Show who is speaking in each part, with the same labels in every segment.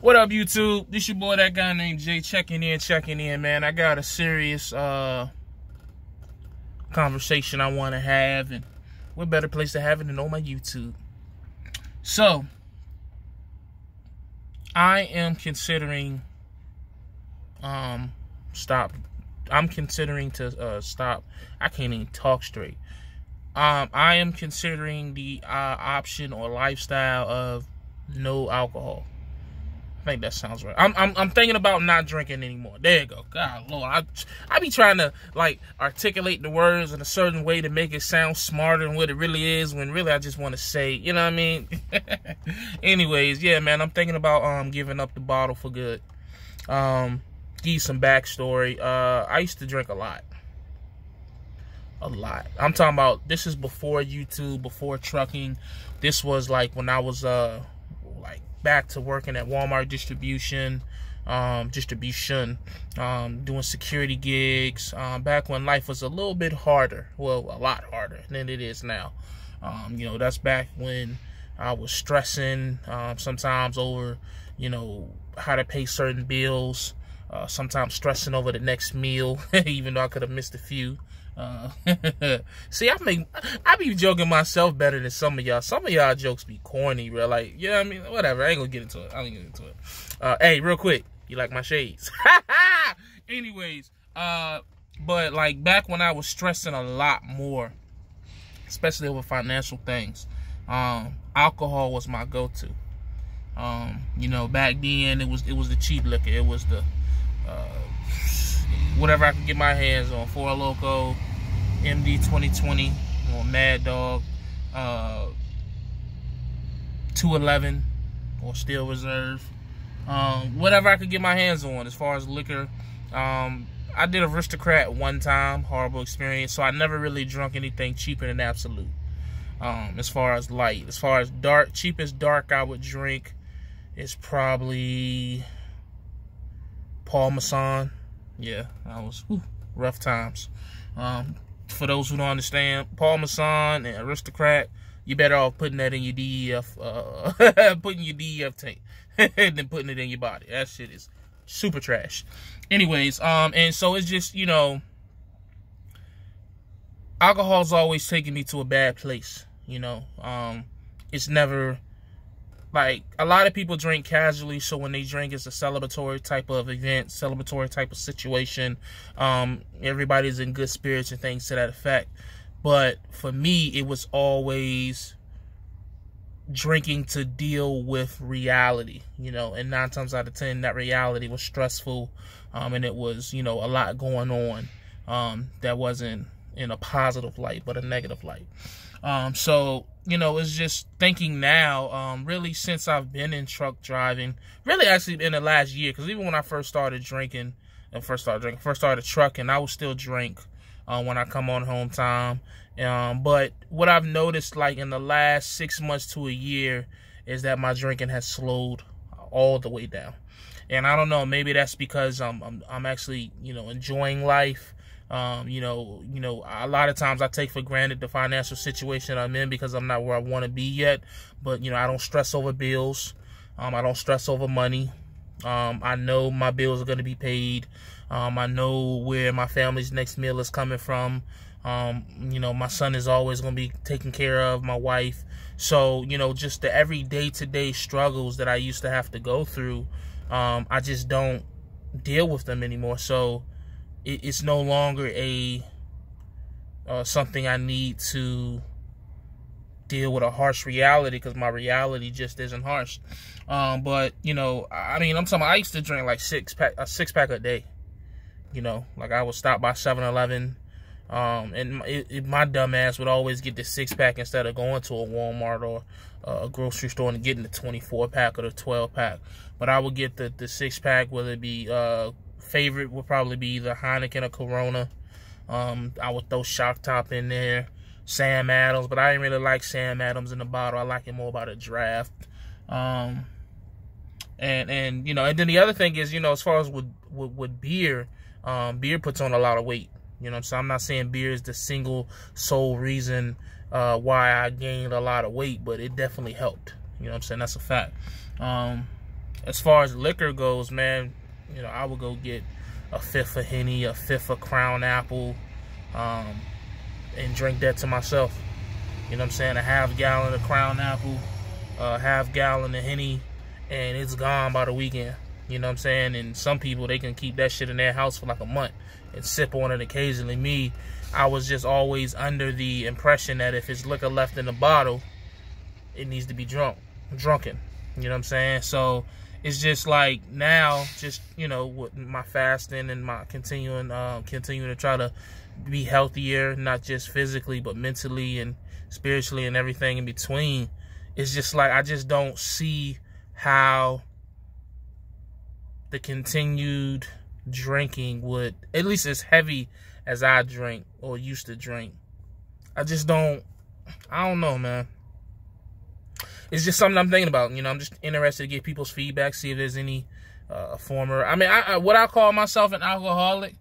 Speaker 1: What up, YouTube? This your boy, that guy named Jay, checking in, man. I got a serious conversation I want to have, and what better place to have it than on my YouTube? So, I am considering stop. I'm considering to stop. I can't even talk straight. I am considering the option or lifestyle of no alcohol. I think that sounds right. I'm thinking about not drinking anymore. There you go. God Lord, I be trying to like articulate the words in a certain way to make it sound smarter than what it really is, when really I just want to say, you know what I mean? Anyways, yeah, man, I'm thinking about giving up the bottle for good. Give you some backstory. I used to drink a lot. I'm talking about, this is before YouTube, before trucking. This was like when I was back to working at Walmart distribution, doing security gigs, back when life was a little bit harder, well, a lot harder than it is now. You know, that's back when I was stressing sometimes over, you know, how to pay certain bills, sometimes stressing over the next meal, even though I could have missed a few. See, I be joking myself better than some of y'all. Some of y'all jokes be corny, bro. Like, you know what I mean? Whatever. I ain't gonna get into it. Hey, real quick, you like my shades? Anyways, but like back when I was stressing a lot more, especially over financial things, alcohol was my go-to. You know, back then it was the cheap liquor. It was the whatever I could get my hands on. 4 Loko, MD 2020, or Mad Dog, 211, or Steel Reserve. Whatever I could get my hands on as far as liquor. I did Aristocrat one time, horrible experience. So I never really drunk anything cheaper than Absolute. As far as light, as far as dark, cheapest dark I would drink is probably Paul Masson. Yeah, that was rough times. For those who don't understand, Paul Masson and Aristocrat, you better off putting that in your DEF, putting your DEF tank, than putting it in your body. That shit is super trash. Anyways, and so it's just, you know, alcohol's always taking me to a bad place. You know, it's never. Like, a lot of people drink casually, so when they drink, it's a celebratory type of event, celebratory type of situation. Everybody's in good spirits and things to that effect. But for me, it was always drinking to deal with reality, you know, and 9 times out of 10, that reality was stressful, and it was, you know, a lot going on that wasn't in a positive light, but a negative light. So, you know, it's just thinking now, really since I've been in truck driving, really actually in the last year, because even when I first started drinking, first started trucking, I would still drink when I come on home time. But what I've noticed, like in the last 6 months to a year, is that my drinking has slowed all the way down. And I don't know, maybe that's because I'm actually, you know, enjoying life. You know, a lot of times I take for granted the financial situation I'm in because I'm not where I want to be yet. But, you know, I don't stress over bills. I don't stress over money. I know my bills are going to be paid. I know where my family's next meal is coming from. You know, my son is always going to be taken care of, my wife. So, you know, just the every day-to-day struggles that I used to have to go through, I just don't deal with them anymore. So it's no longer something I need to deal with a harsh reality, because my reality just isn't harsh. But, you know, I mean, I'm talking about, I used to drink like a six pack a day. You know, like I would stop by 7-Eleven, and my dumb ass would always get the 6-pack instead of going to a Walmart or a grocery store and getting the 24-pack or the 12-pack. But I would get the 6-pack, whether it be favorite would probably be the Heineken or Corona. I would throw Shock Top in there, Sam Adams, but I didn't really like Sam Adams in the bottle. I like it more by the draft. And you know, and then the other thing is, you know, as far as with beer, beer puts on a lot of weight. You know what I'm saying? I'm not saying beer is the single sole reason why I gained a lot of weight, but it definitely helped. You know what I'm saying? That's a fact. As far as liquor goes, man, you know, I would go get a fifth of Henny, a fifth of Crown Apple, and drink that to myself. You know what I'm saying? A half gallon of Crown Apple, a half gallon of Henny, and it's gone by the weekend. You know what I'm saying? And some people, they can keep that shit in their house for like a month and sip on it occasionally. Me, I was just always under the impression that if it's liquor left in the bottle, it needs to be drunken. You know what I'm saying? So it's just like now, just, you know, with my fasting and my continuing to try to be healthier, not just physically, but mentally and spiritually and everything in between. It's just like, I just don't see how the continued drinking would, at least as heavy as I drink or used to drink, I don't know, man. It's just something I'm thinking about. You know, I'm just interested to get people's feedback, see if there's any former, I mean, would I call myself an alcoholic?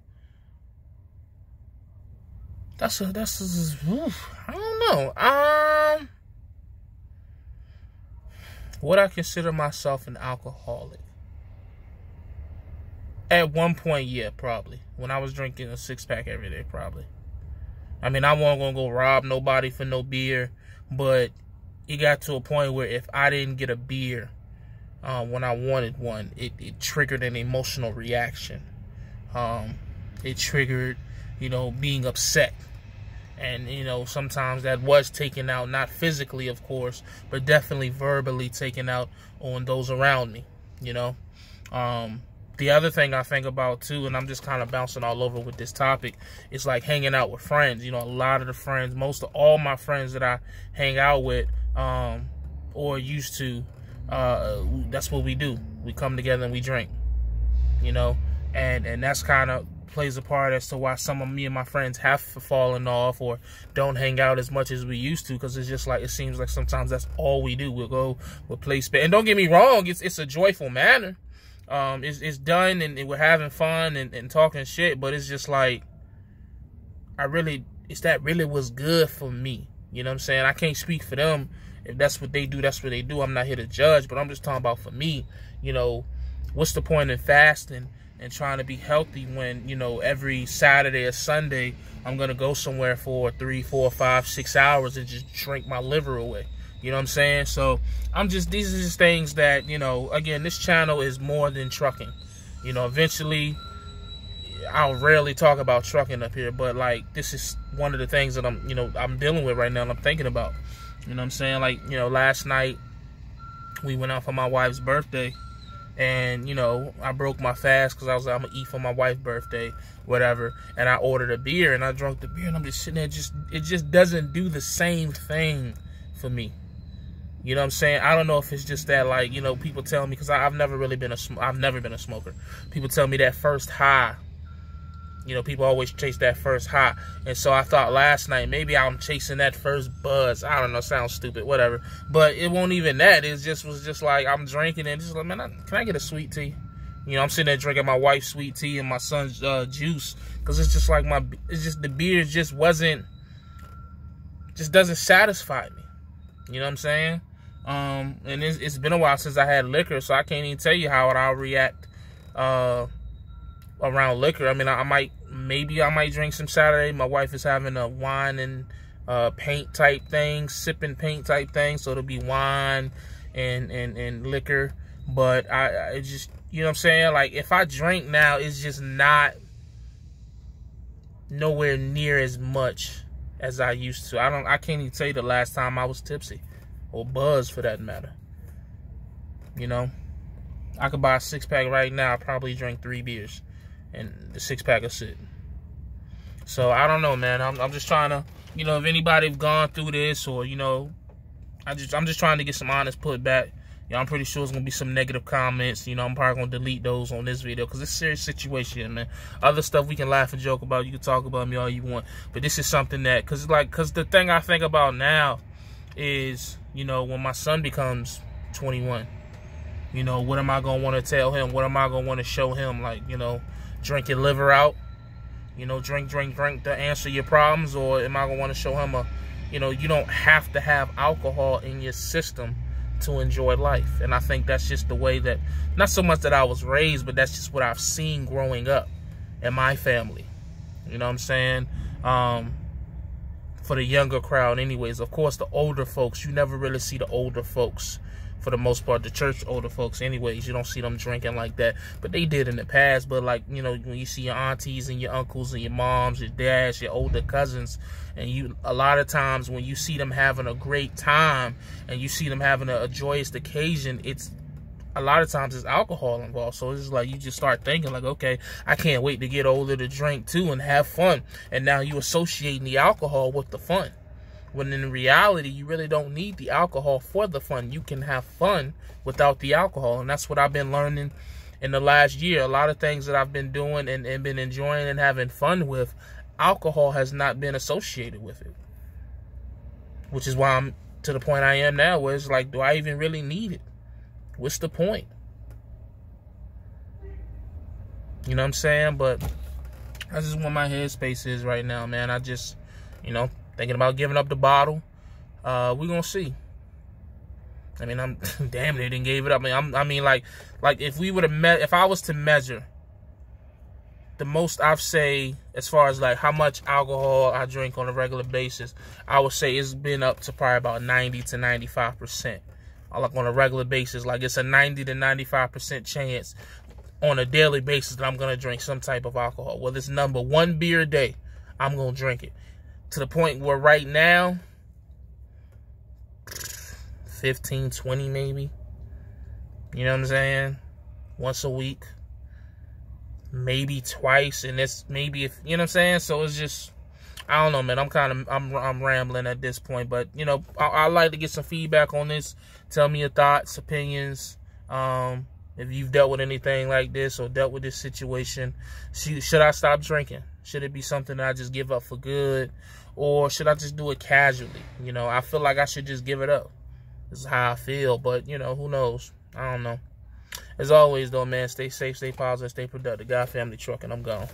Speaker 1: Oof, I don't know. Would I consider myself an alcoholic? At one point, yeah, probably. When I was drinking a 6-pack every day, probably. I mean, I wasn't going to go rob nobody for no beer, but it got to a point where if I didn't get a beer when I wanted one, it triggered an emotional reaction. It triggered, you know, being upset. And, you know, sometimes that was taken out, not physically, of course, but definitely verbally taken out on those around me, you know. The other thing I think about, too, and I'm just kind of bouncing all over with this topic, is like hanging out with friends. You know, a lot of the friends, most of all my friends that I hang out with or used to, that's what we do. We come together and we drink, you know, and that's kind of plays a part as to why some of me and my friends have fallen off or don't hang out as much as we used to, because it's just like, it seems like sometimes that's all we do. We'll play spades. And don't get me wrong, it's a joyful manner. It's done and we're having fun and talking shit, but it's just like, that really was good for me. You know what I'm saying? I can't speak for them. If that's what they do, that's what they do. I'm not here to judge, but I'm just talking about for me. You know, what's the point in fasting and trying to be healthy when, you know, every Saturday or Sunday I'm gonna go somewhere for 3, 4, 5, 6 hours and just drink my liver away? You know what I'm saying? So these are just things that, you know, again, this channel is more than trucking. You know, eventually I'll rarely talk about trucking up here, but like, this is one of the things that I'm dealing with right now and I'm thinking about. You know what I'm saying? Like, you know, last night we went out for my wife's birthday, and, you know, I broke my fast because I was like, I'm gonna eat for my wife's birthday, whatever, and I ordered a beer and I drank the beer and I'm just sitting there, it just doesn't do the same thing for me. You know what I'm saying? I don't know if it's just that, like, you know, people tell me, because I've never been a smoker. People tell me that first high, you know, people always chase that first high. And so I thought last night, maybe I'm chasing that first buzz. I don't know, sounds stupid, whatever. But it wasn't even that. It was just like, I'm drinking and just like, man, can I get a sweet tea? You know, I'm sitting there drinking my wife's sweet tea and my son's juice. Because it's just like the beer just doesn't satisfy me. You know what I'm saying? And it's been a while since I had liquor, so I can't even tell you how I'll react around liquor. I mean, I might drink some Saturday. My wife is having a wine and paint type thing, sipping paint type thing, so it'll be wine and liquor. But I just, you know what I'm saying? Like, if I drink now, it's just not nowhere near as much as I used to. I can't even tell you the last time I was tipsy, or buzzed for that matter. You know, I could buy a 6-pack right now. I probably drink 3 beers, and the 6-pack will sit. So I don't know, man. I'm just trying to, you know, if anybody have gone through this, or, you know, I'm just trying to get some honest putback. You know, I'm pretty sure it's gonna be some negative comments. You know, I'm probably gonna delete those on this video because it's a serious situation, man. Other stuff we can laugh and joke about. You can talk about me all you want, but this is something that, cause the thing I think about now is, you know, when my son becomes 21, you know, what am I gonna want to tell him? What am I gonna want to show him? Like, you know, drink your liver out. You know, drink to answer your problems, or am I gonna want to show him you know, you don't have to have alcohol in your system to enjoy life. And I think that's just the way that, not so much that I was raised, but that's just what I've seen growing up in my family. You know what I'm saying? For the younger crowd anyways. Of course, the older folks, you never really see the older folks, for the most part, the church older folks anyways. You don't see them drinking like that. But they did in the past. But like, you know, when you see your aunties and your uncles and your moms, your dads, your older cousins, and you, a lot of times when you see them having a great time and you see them having a joyous occasion, it's a lot of times it's alcohol involved. So it's just like you just start thinking like, okay, I can't wait to get older to drink too and have fun. And now you associating the alcohol with the fun, when in reality you really don't need the alcohol for the fun. You can have fun without the alcohol. And that's what I've been learning in the last year. A lot of things that I've been doing and been enjoying and having fun with, alcohol has not been associated with it, which is why I'm to the point I am now, where it's like, do I even really need it? What's the point? You know what I'm saying? But that's just what my headspace is right now, man. I just, you know, thinking about giving up the bottle. We're gonna see. I mean, I'm damn near didn't gave it up. I mean, like if we would have if I was to measure the most I've say as far as like how much alcohol I drink on a regular basis, I would say it's been up to probably about 90 to 95%. Like on a regular basis, like it's a 90 to 95% chance on a daily basis that I'm gonna drink some type of alcohol. Whether it's number 1 beer a day, I'm gonna drink it. To the point where right now, 15, 20 maybe. You know what I'm saying? Once a week, maybe twice, and it's maybe if, you know what I'm saying. So it's just, I don't know, man. I'm rambling at this point, but you know, I like to get some feedback on this. Tell me your thoughts, opinions. If you've dealt with anything like this or dealt with this situation, should I stop drinking? Should it be something that I just give up for good, or should I just do it casually? You know, I feel like I should just give it up. This is how I feel, but you know, who knows? I don't know. As always, though, man, stay safe, stay positive, stay productive. God, family, truck, and I'm gone.